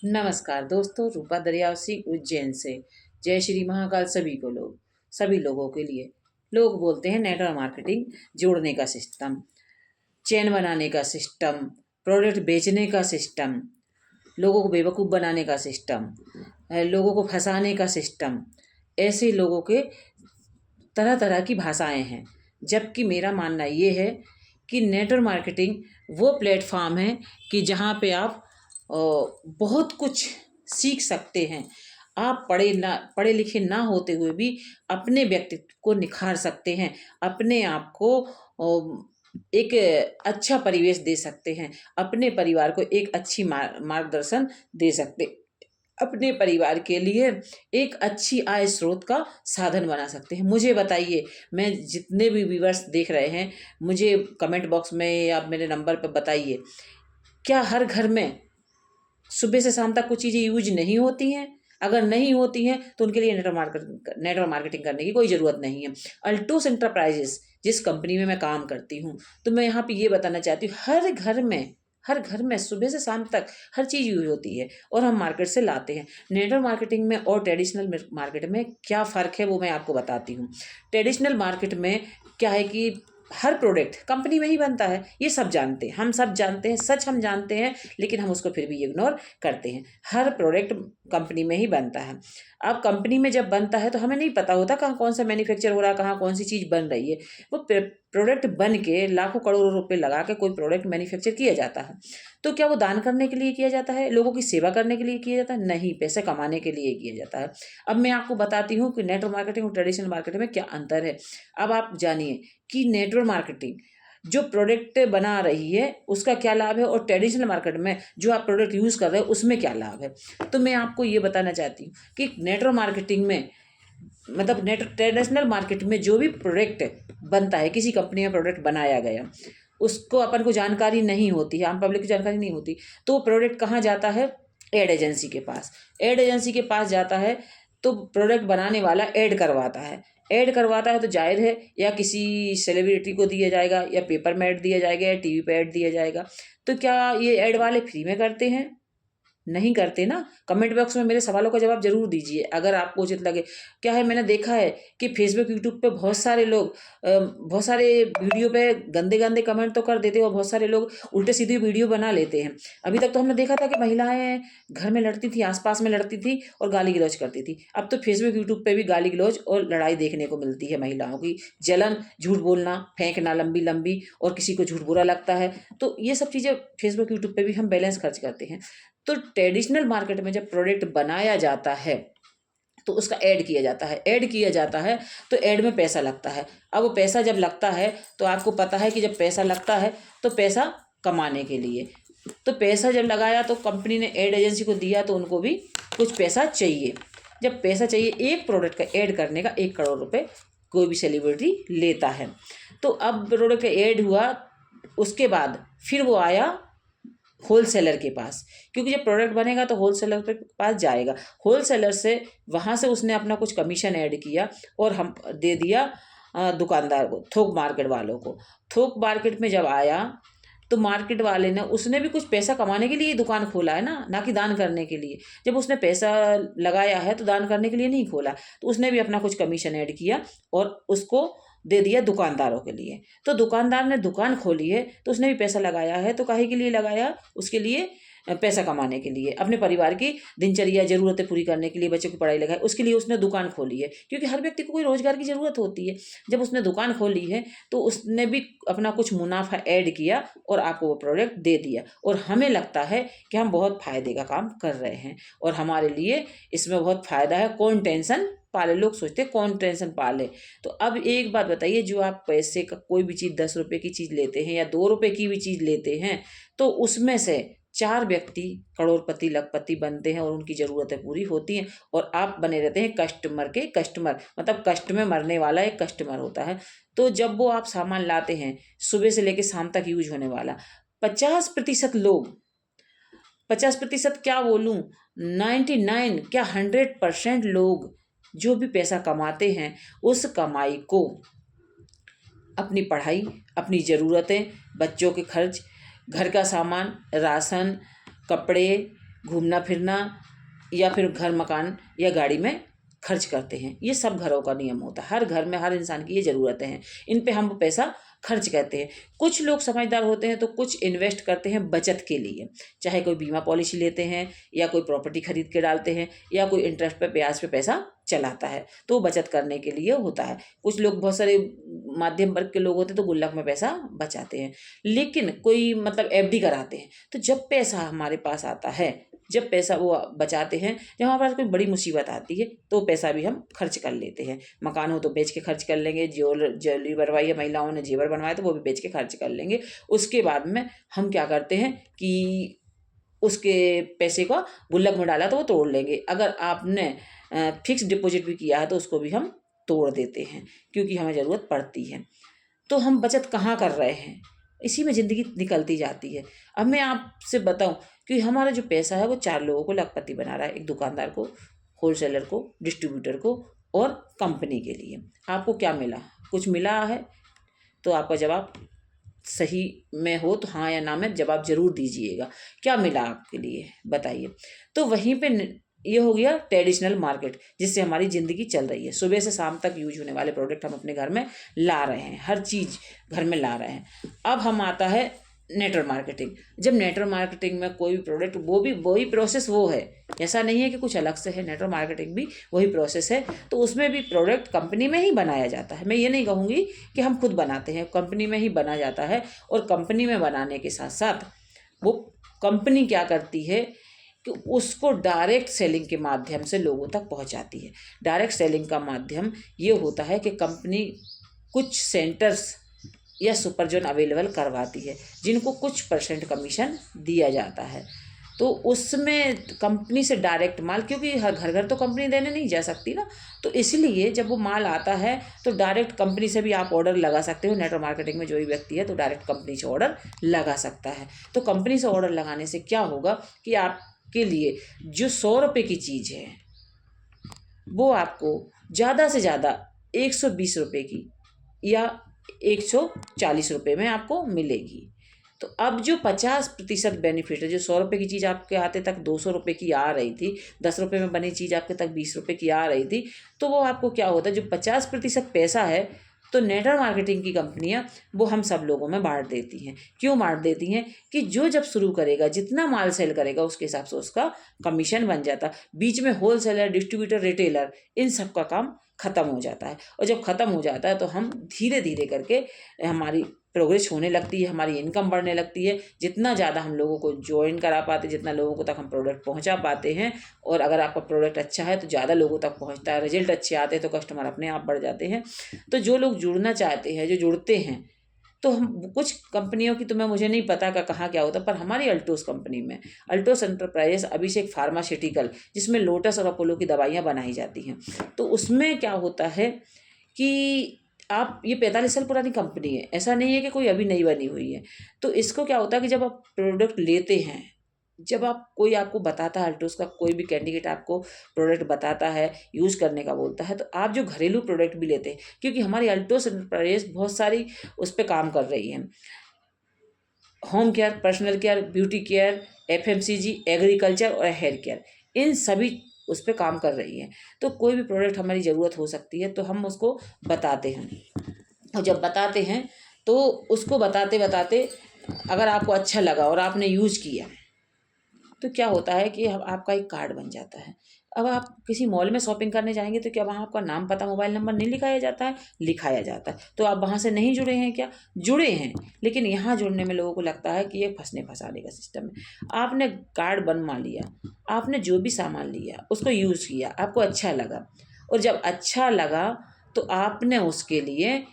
नमस्कार दोस्तों, रूपा दरियावसी उज्जैन से। जय श्री महाकाल सभी लोगों के लिए। लोग बोलते हैं नेटवर्क मार्केटिंग जोड़ने का सिस्टम, चेन बनाने का सिस्टम, प्रोडक्ट बेचने का सिस्टम, लोगों को बेवकूफ़ बनाने का सिस्टम, लोगों को फंसाने का सिस्टम। ऐसे लोगों के तरह तरह की भाषाएं हैं। जबकि मेरा मानना ये है कि नेटवर्क मार्केटिंग वो प्लेटफॉर्म है कि जहाँ पे आप बहुत कुछ सीख सकते हैं। आप पढ़े लिखे ना होते हुए भी अपने व्यक्तित्व को निखार सकते हैं, अपने आप को एक अच्छा परिवेश दे सकते हैं, अपने परिवार को एक अच्छी मार्गदर्शन दे सकते, अपने परिवार के लिए एक अच्छी आय स्रोत का साधन बना सकते हैं। मुझे बताइए, मैं जितने भी व्यूअर्स देख रहे हैं, मुझे कमेंट बॉक्स में या मेरे नंबर पर बताइए, क्या हर घर में सुबह से शाम तक कुछ चीज़ें यूज नहीं होती हैं? अगर नहीं होती हैं तो उनके लिए नेटवर्क मार्केटिंग करने की कोई ज़रूरत नहीं है। अल्टोस एंटरप्राइजेस जिस कंपनी में मैं काम करती हूँ, तो मैं यहाँ पे ये बताना चाहती हूँ, हर घर में सुबह से शाम तक हर चीज़ यूज होती है और हम मार्केट से लाते हैं। नेटवर्क मार्केटिंग में और ट्रेडिशनल मार्केट में क्या फ़र्क है वो मैं आपको बताती हूँ। ट्रेडिशनल मार्केट में क्या है कि हर प्रोडक्ट कंपनी में ही बनता है, ये सब जानते हैं, हम सब जानते हैं, सच हम जानते हैं, लेकिन हम उसको फिर भी इग्नोर करते हैं। हर प्रोडक्ट कंपनी में ही बनता है। अब कंपनी में जब बनता है तो हमें नहीं पता होता कहाँ कौन सा मैन्युफैक्चर हो रहा है, कहाँ कौन सी चीज़ बन रही है। वो प्रोडक्ट बन के लाखों करोड़ों रुपए लगा के कोई प्रोडक्ट मैन्युफैक्चर किया जाता है। तो क्या वो दान करने के लिए किया जाता है, लोगों की सेवा करने के लिए किया जाता है? नहीं, पैसे कमाने के लिए किया जाता है। अब मैं आपको बताती हूँ कि नेटवर्क मार्केटिंग और ट्रेडिशनल मार्केटिंग में क्या अंतर है। अब आप जानिए कि नेटवर्क मार्केटिंग जो प्रोडक्ट बना रही है उसका क्या लाभ है और ट्रेडिशनल मार्केट में जो आप प्रोडक्ट यूज़ कर रहे हो उसमें क्या लाभ है। तो मैं आपको ये बताना चाहती हूँ कि नेटवर्क मार्केटिंग में मतलब ट्रेडिशनल मार्केट में जो भी प्रोडक्ट बनता है, किसी कंपनी में प्रोडक्ट बनाया गया, उसको अपन को जानकारी नहीं होती है, आम पब्लिक को जानकारी नहीं होती, तो प्रोडक्ट कहाँ जाता है? एड एजेंसी के पास। एड एजेंसी के पास जाता है तो प्रोडक्ट बनाने वाला ऐड करवाता है तो जाहिर है या किसी सेलिब्रिटी को दिया जाएगा या पेपर में ऐड दिया जाएगा या टीवी पे ऐड दिया जाएगा। तो क्या ये ऐड वाले फ्री में करते हैं? नहीं करते ना। कमेंट बॉक्स में मेरे सवालों का जवाब ज़रूर दीजिए अगर आपको उचित लगे। क्या है, मैंने देखा है कि फेसबुक यूट्यूब पे बहुत सारे लोग बहुत सारे वीडियो पे गंदे गंदे कमेंट तो कर देते हैं और बहुत सारे लोग उल्टे सीधे वीडियो बना लेते हैं। अभी तक तो हमने देखा था कि महिलाएं घर में लड़ती थी, आसपास में लड़ती थी और गाली गलौज करती थी। अब तो फेसबुक यूट्यूब पे भी गाली गलौज और लड़ाई देखने को मिलती है। महिलाओं की जलन, झूठ बोलना, फेंकना लंबी लंबी, और किसी को झूठ बुरा लगता है, तो ये सब चीज़ें फेसबुक यूट्यूब पे भी हम बैलेंस खर्च करते हैं। तो ट्रेडिशनल मार्केट में जब प्रोडक्ट बनाया जाता है तो उसका ऐड किया जाता है तो ऐड में पैसा लगता है। अब वो पैसा जब लगता है तो आपको पता है कि जब पैसा लगता है तो पैसा कमाने के लिए, तो पैसा जब लगाया तो कंपनी ने ऐड एजेंसी को दिया तो उनको भी कुछ पैसा चाहिए। जब पैसा चाहिए, एक प्रोडक्ट का ऐड करने का 1 करोड़ रुपए कोई भी सेलिब्रिटी लेता है। तो अब प्रोडक्ट का ऐड हुआ, उसके बाद फिर वो आया होलसेलर के पास, क्योंकि जब प्रोडक्ट बनेगा तो होलसेलर के पास जाएगा। होलसेलर से वहाँ से उसने अपना कुछ कमीशन ऐड किया और हम दे दिया दुकानदार को, थोक मार्केट वालों को। थोक मार्केट में जब आया तो मार्केट वाले ने, उसने भी कुछ पैसा कमाने के लिए दुकान खोला है ना कि दान करने के लिए। जब उसने पैसा लगाया है तो दान करने के लिए नहीं खोला, तो उसने भी अपना कुछ कमीशन ऐड किया और उसको दे दिया दुकानदारों के लिए। तो दुकानदार ने दुकान खोली है तो उसने भी पैसा लगाया है, तो काहे के लिए लगाया? उसके लिए पैसा कमाने के लिए, अपने परिवार की दिनचर्या ज़रूरतें पूरी करने के लिए, बच्चों की पढ़ाई लिखाई, उसके लिए उसने दुकान खोली है, क्योंकि हर व्यक्ति को कोई रोजगार की ज़रूरत होती है। जब उसने दुकान खोली है तो उसने भी अपना कुछ मुनाफा ऐड किया और आपको वो प्रोडक्ट दे दिया, और हमें लगता है कि हम बहुत फ़ायदे का काम कर रहे हैं और हमारे लिए इसमें बहुत फ़ायदा है। कौन टेंशन पाले, लोग सोचते हैं कौन टेंशन पाले। तो अब एक बात बताइए, जो आप पैसे का कोई भी चीज़ 10 रुपये की चीज़ लेते हैं या 2 रुपये की भी चीज़ लेते हैं, तो उसमें से 4 व्यक्ति करोड़पति लखपति बनते हैं और उनकी ज़रूरतें पूरी होती हैं, और आप बने रहते हैं कस्टमर के कस्टमर, मतलब कष्ट में मरने वाला एक कस्टमर होता है। तो जब वो आप सामान लाते हैं सुबह से लेकर शाम तक यूज होने वाला, 50% लोग, 50% क्या बोलूँ, 99 क्या 100% लोग जो भी पैसा कमाते हैं उस कमाई को अपनी पढ़ाई, अपनी ज़रूरतें, बच्चों के खर्च, घर का सामान, राशन, कपड़े घूमना फिरना या फिर घर मकान या गाड़ी में खर्च करते हैं। ये सब घरों का नियम होता है, हर घर में हर इंसान की ये ज़रूरतें हैं, इन पे हम पैसा खर्च करते हैं। कुछ लोग समझदार होते हैं तो कुछ इन्वेस्ट करते हैं बचत के लिए, चाहे कोई बीमा पॉलिसी लेते हैं या कोई प्रॉपर्टी खरीद के डालते हैं या कोई इंटरेस्ट पे ब्याज पे पैसा चलाता है, तो बचत करने के लिए होता है। कुछ लोग, बहुत सारे माध्यम वर्ग के लोग होते हैं तो गुल्लक में पैसा बचाते हैं, लेकिन कोई मतलब एफडी कराते हैं। तो जब पैसा हमारे पास आता है, जब पैसा वो बचाते हैं, जब हमारे पास कोई बड़ी मुसीबत आती है तो पैसा भी हम खर्च कर लेते हैं। मकान हो तो बेच के खर्च कर लेंगे, ज्वेलरी बनवाई है, महिलाओं ने जेवर बनवाए तो वो भी बेच के खर्च कर लेंगे। उसके बाद में हम क्या करते हैं कि उसके पैसे को गुल्लक में डाला तो वो तोड़ लेंगे। अगर आपने फिक्स डिपॉजिट भी किया है तो उसको भी हम तोड़ देते हैं, क्योंकि हमें ज़रूरत पड़ती है। तो हम बचत कहाँ कर रहे हैं, इसी में ज़िंदगी निकलती जाती है। अब मैं आपसे बताऊं कि हमारा जो पैसा है वो 4 लोगों को लखपति बना रहा है, एक दुकानदार को, होलसेलर को, डिस्ट्रीब्यूटर को और कंपनी के लिए। आपको क्या मिला? कुछ मिला है? तो आपका जवाब सही में हो तो हाँ या ना में जवाब जरूर दीजिएगा। क्या मिला आपके लिए, बताइए। तो वहीं पे ये हो गया ट्रेडिशनल मार्केट, जिससे हमारी ज़िंदगी चल रही है। सुबह से शाम तक यूज होने वाले प्रोडक्ट हम अपने घर में ला रहे हैं, हर चीज़ घर में ला रहे हैं। अब हम आता है नेटवर्क मार्केटिंग। जब नेटवर्क मार्केटिंग में कोई भी प्रोडक्ट, वो भी वही प्रोसेस वो है, ऐसा नहीं है कि कुछ अलग से है, नेटवर्क मार्केटिंग भी वही प्रोसेस है। तो उसमें भी प्रोडक्ट कंपनी में ही बनाया जाता है। मैं ये नहीं कहूँगी कि हम खुद बनाते हैं, कंपनी में ही बना जाता है। और कंपनी में बनाने के साथ साथ वो कंपनी क्या करती है कि उसको डायरेक्ट सेलिंग के माध्यम से लोगों तक पहुंचाती है। डायरेक्ट सेलिंग का माध्यम ये होता है कि कंपनी कुछ सेंटर्स या सुपर जोन अवेलेबल करवाती है, जिनको कुछ % कमीशन दिया जाता है। तो उसमें कंपनी से डायरेक्ट माल, क्योंकि हर घर घर तो कंपनी देने नहीं जा सकती ना, तो इसलिए जब वो माल आता है तो डायरेक्ट कंपनी से भी आप ऑर्डर लगा सकते हो। नेटवर्क मार्केटिंग में जो भी व्यक्ति है तो डायरेक्ट कंपनी से ऑर्डर लगा सकता है। तो कंपनी से ऑर्डर लगाने से क्या होगा कि आपके लिए जो 100 रुपये की चीज़ है वो आपको ज़्यादा से ज़्यादा 120 रुपये की या 140 रुपये में आपको मिलेगी। तो अब जो 50% बेनिफिट है, जो 100 रुपये की चीज़ आपके आते तक 200 रुपये की आ रही थी, 10 रुपये में बनी चीज़ आपके तक 20 रुपये की आ रही थी, तो वो आपको क्या होता है, जो 50% पैसा है तो नेटवर्क मार्केटिंग की कंपनियां वो हम सब लोगों में बांट देती हैं। क्यों बांट देती हैं कि जो जब शुरू करेगा, जितना माल सेल करेगा उसके हिसाब से उसका कमीशन बन जाता। बीच में होलसेलर, डिस्ट्रीब्यूटर, रिटेलर, इन सब का काम ख़त्म हो जाता है। और जब ख़त्म हो जाता है तो हम धीरे धीरे करके हमारी प्रोग्रेस होने लगती है, हमारी इनकम बढ़ने लगती है। जितना ज़्यादा हम लोगों को ज्वाइन करा पाते, जितना लोगों को तक हम प्रोडक्ट पहुंचा पाते हैं, और अगर आपका प्रोडक्ट अच्छा है तो ज़्यादा लोगों तक पहुंचता है, रिजल्ट अच्छे आते हैं तो कस्टमर अपने आप बढ़ जाते हैं। तो जो लोग जुड़ना चाहते हैं, जो जुड़ते हैं, तो हम कुछ कंपनियों की तो मुझे नहीं पता का कहाँ क्या होता, पर हमारी अल्टोस कंपनी में, अल्टोस एंटरप्राइजेस अभिषेक फार्मास्यूटिकल, जिसमें लोटस और अपोलो की दवाइयाँ बनाई जाती हैं, तो उसमें क्या होता है कि आप, ये 45 साल पुरानी कंपनी है, ऐसा नहीं है कि कोई अभी नई बनी हुई है। तो इसको क्या होता है कि जब आप प्रोडक्ट लेते हैं, जब आप, कोई आपको बताता है, अल्टोस का कोई भी कैंडिडेट आपको प्रोडक्ट बताता है, यूज़ करने का बोलता है, तो आप जो घरेलू प्रोडक्ट भी लेते हैं, क्योंकि हमारी अल्टोस एंटरप्राइजेस बहुत सारी उस पर काम कर रही है, home care, personal care, beauty care, FMCG, agriculture और हेयर केयर, इन सभी उस पर काम कर रही है। तो कोई भी प्रोडक्ट हमारी ज़रूरत हो सकती है तो हम उसको बताते हैं, और जब बताते हैं तो उसको बताते बताते अगर आपको अच्छा लगा और आपने यूज़ किया तो क्या होता है कि आपका एक कार्ड बन जाता है। अब आप किसी मॉल में शॉपिंग करने जाएंगे तो क्या वहाँ आपका नाम, पता, मोबाइल नंबर नहीं लिखाया जाता है? लिखाया जाता है। तो आप वहाँ से नहीं जुड़े हैं क्या? जुड़े हैं, लेकिन यहाँ जुड़ने में लोगों को लगता है कि ये फंसने फंसाने का सिस्टम है। आपने कार्ड बनवा लिया, आपने जो भी सामान लिया उसको यूज़ किया, आपको अच्छा लगा, और जब अच्छा लगा तो आपने उसके लिए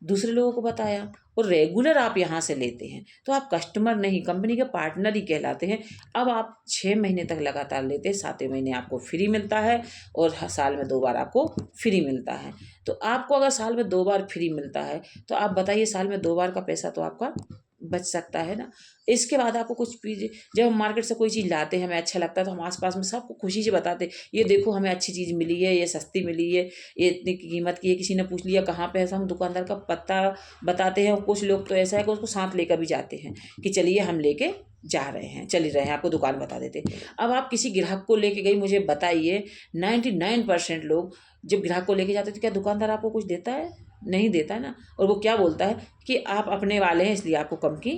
दूसरे लोगों को बताया, और रेगुलर आप यहाँ से लेते हैं तो आप कस्टमर नहीं, कंपनी के पार्टनर ही कहलाते हैं। अब आप 6 महीने तक लगातार लेते हैं, 7वें महीने आपको फ्री मिलता है, और साल में 2 बार आपको फ्री मिलता है। तो आपको अगर साल में 2 बार फ्री मिलता है तो आप बताइए, साल में 2 बार का पैसा तो आपका बच सकता है ना। इसके बाद आपको कुछ भी, जब हम मार्केट से कोई चीज़ लाते हैं, हमें अच्छा लगता है, तो हम आस-पास में सबको खुशी से बताते हैं, ये देखो हमें अच्छी चीज़ मिली है, ये सस्ती मिली है, ये इतनी की कीमत की है। किसी ने पूछ लिया कहाँ पे है, तो हम दुकानदार का पता बताते हैं। और कुछ लोग तो ऐसा है कि उसको साथ लेकर भी जाते हैं कि चलिए हम लेके जा रहे हैं, चल रहे हैं, आपको दुकान बता देते हैं। अब आप किसी ग्राहक को लेके गई, मुझे बताइए 99% लोग जब ग्राहक को लेके जाते हैं तो क्या दुकानदार आपको कुछ देता है? नहीं देता है ना। और वो क्या बोलता है कि आप अपने वाले हैं इसलिए आपको कम की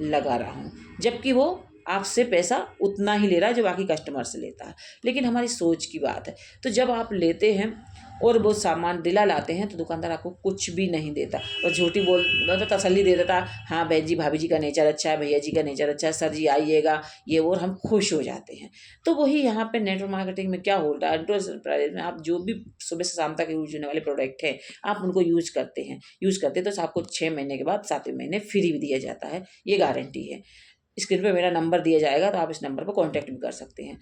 लगा रहा हूँ, जबकि वो आपसे पैसा उतना ही ले रहा है जो बाकी कस्टमर से लेता है। लेकिन हमारी सोच की बात है। तो जब आप लेते हैं और वो सामान दिला लाते हैं तो दुकानदार आपको कुछ भी नहीं देता और झूठी बोल मतलब तसल्ली दे देता, हाँ बहन जी भाभी जी का नेचर अच्छा है, भैया जी का नेचर अच्छा है, सर जी आइएगा, ये वो, और हम खुश हो जाते हैं। तो वही यहाँ पे नेटवर्क मार्केटिंग में क्या होता है, एंटरप्राइज में आप जो भी सुबह से शाम तक यूज होने वाले प्रोडक्ट हैं आप उनको यूज करते हैं तो आपको 6 महीने के बाद 7वें महीने फ्री भी दिया जाता है, ये गारंटी है। स्क्रीन पे मेरा नंबर दिया जाएगा तो आप इस नंबर पर कॉन्टैक्ट भी कर सकते हैं।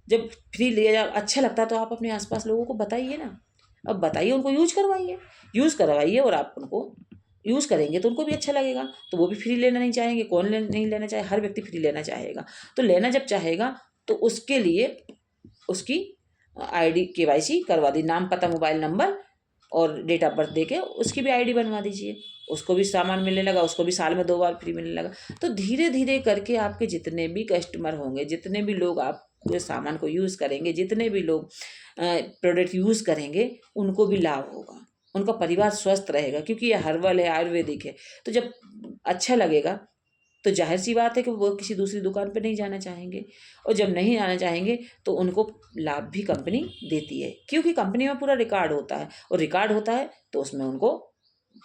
जब फ्री लिया जा अच्छा लगता है तो आप अपने आसपास लोगों को बताइए ना। अब बताइए, उनको यूज़ करवाइए और आप उनको यूज़ करेंगे तो उनको भी अच्छा लगेगा, तो वो भी फ्री लेना नहीं चाहेंगे। कौन नहीं लेना चाहे, हर व्यक्ति फ्री लेना चाहेगा। तो लेना जब चाहेगा तो उसके लिए उसकी आईडी केवाईसी करवा दी, नाम पता मोबाइल नंबर और डेट ऑफ बर्थ देके उसकी भी आईडी बनवा दीजिए, उसको भी सामान मिलने लगा, उसको भी साल में 2 बार फ्री मिलने लगा। तो धीरे धीरे करके आपके जितने भी कस्टमर होंगे, जितने भी लोग आपके सामान को यूज़ करेंगे, जितने भी लोग प्रोडक्ट यूज़ करेंगे, उनको भी लाभ होगा, उनका परिवार स्वस्थ रहेगा, क्योंकि ये हर्बल है, आयुर्वेदिक है। तो जब अच्छा लगेगा तो जाहिर सी बात है कि वो किसी दूसरी दुकान पे नहीं जाना चाहेंगे, और जब नहीं आना चाहेंगे तो उनको लाभ भी कंपनी देती है, क्योंकि कंपनी में पूरा रिकॉर्ड होता है, और रिकॉर्ड होता है तो उसमें उनको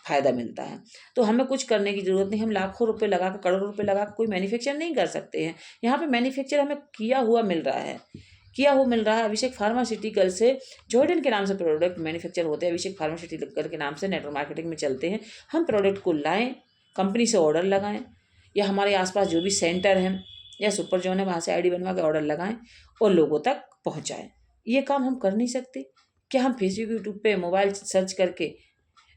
फ़ायदा मिलता है। तो हमें कुछ करने की ज़रूरत नहीं, हम लाखों रुपए लगा कर, करोड़ों रुपए लगा कर कोई मैन्युफैक्चर नहीं कर सकते हैं। यहाँ पे मैन्युफैक्चर हमें किया हुआ मिल रहा है। अभिषेक फार्मास्यूटिकल से जॉर्डन के नाम से प्रोडक्ट मैन्युफैक्चर होते हैं, अभिषेक फार्मास्यूटिकल के नाम से नेटवर्क मार्केटिंग में चलते हैं। हम प्रोडक्ट को लाएँ, कंपनी से ऑर्डर लगाएँ, या हमारे आसपास जो भी सेंटर हैं या सुपर जोन है वहाँ से आईडी बनवा के ऑर्डर लगाएं और लोगों तक पहुँचाएं। ये काम हम कर नहीं सकते क्या? हम फेसबुक यूट्यूब पे मोबाइल सर्च करके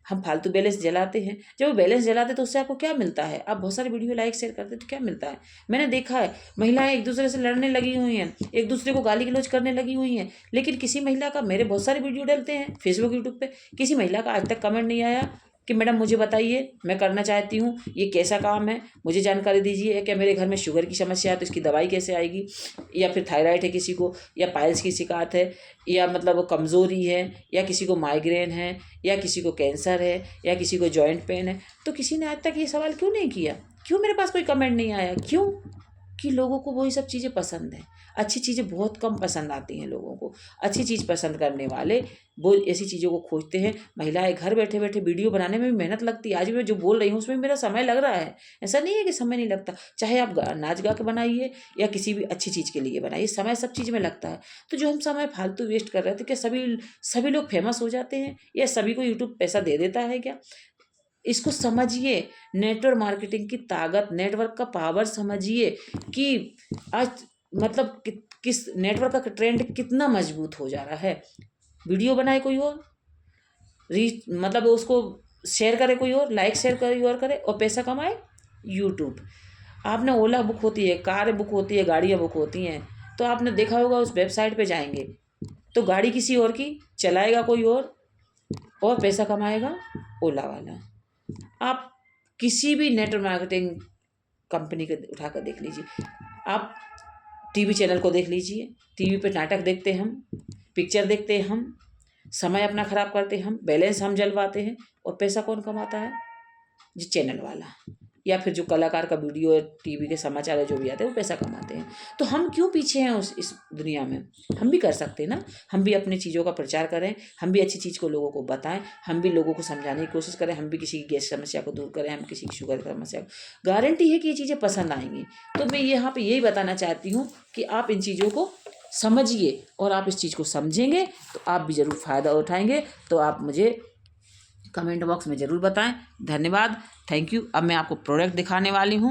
हम फालतू बैलेंस जलाते हैं। जब वो बैलेंस जलाते तो उससे आपको क्या मिलता है? आप बहुत सारे वीडियो लाइक शेयर करते तो क्या मिलता है? मैंने देखा है महिलाएं एक दूसरे से लड़ने लगी हुई हैं, एक दूसरे को गाली गलौज करने लगी हुई हैं, लेकिन किसी महिला का, मेरे बहुत सारे वीडियो डलते हैं फेसबुक यूट्यूब पे, किसी महिला का आज तक कमेंट नहीं आया कि मैडम मुझे बताइए, मैं करना चाहती हूँ, ये कैसा काम है, मुझे जानकारी दीजिए। क्या मेरे घर में शुगर की समस्या है तो इसकी दवाई कैसे आएगी, या फिर थायराइड है किसी को, या पाइल्स की शिकायत है, या मतलब कमज़ोरी है, या किसी को माइग्रेन है, या किसी को कैंसर है, या किसी को जॉइंट पेन है, तो किसी ने आज तक ये सवाल क्यों नहीं किया? क्यों मेरे पास कोई कमेंट नहीं आया? क्यों? कि लोगों को वही सब चीज़ें पसंद हैं। अच्छी चीज़ें बहुत कम पसंद आती हैं लोगों को। अच्छी चीज़ पसंद करने वाले वो ऐसी चीज़ों को खोजते हैं। महिलाएं घर बैठे बैठे वीडियो बनाने में भी मेहनत लगती है। आज मैं जो बोल रही हूँ उसमें मेरा समय लग रहा है, ऐसा नहीं है कि समय नहीं लगता। चाहे आप नाच गा के बनाइए या किसी भी अच्छी चीज़ के लिए बनाइए, समय सब चीज़ में लगता है। तो जो हम समय फालतू वेस्ट कर रहे थे, क्या सभी लोग फेमस हो जाते हैं या सभी को यूट्यूब पैसा दे देता है क्या? इसको समझिए, नेटवर्क मार्केटिंग की ताकत, नेटवर्क का पावर समझिए कि आज मतलब किस नेटवर्क का ट्रेंड कितना मजबूत हो जा रहा है। वीडियो बनाए कोई और, रीच मतलब उसको शेयर करे कोई और, लाइक शेयर कोई और करे, और पैसा कमाए यूट्यूब। आपने ओला बुक होती है, कार बुक होती है, गाड़ियाँ बुक होती हैं, तो आपने देखा होगा उस वेबसाइट पे जाएंगे तो गाड़ी किसी और की चलाएगा कोई और पैसा कमाएगा ओला वाला। आप किसी भी नेटवर्क मार्केटिंग कंपनी को उठाकर देख लीजिए, आप टीवी चैनल को देख लीजिए, टीवी पे नाटक देखते हैं हम, पिक्चर देखते हैं हम, समय अपना ख़राब करते हैं हम, बैलेंस हम जलवाते हैं, और पैसा कौन कमाता है? जी चैनल वाला, या फिर जो कलाकार का वीडियो, टीवी के समाचार जो भी आते हैं वो पैसा कमाते हैं। तो हम क्यों पीछे हैं इस दुनिया में? हम भी कर सकते हैं ना, हम भी अपनी चीज़ों का प्रचार करें, हम भी अच्छी चीज़ को लोगों को बताएं, हम भी लोगों को समझाने की कोशिश करें, हम भी किसी की गैस समस्या को दूर करें, हम किसी की शुगर की समस्या को। गारंटी है कि ये चीज़ें पसंद आएंगी। तो मैं यहाँ पर यही बताना चाहती हूँ कि आप इन चीज़ों को समझिए, और आप इस चीज़ को समझेंगे तो आप भी ज़रूर फ़ायदा उठाएंगे। तो आप मुझे कमेंट बॉक्स में ज़रूर बताएं। धन्यवाद, थैंक यू। अब मैं आपको प्रोडक्ट दिखाने वाली हूँ।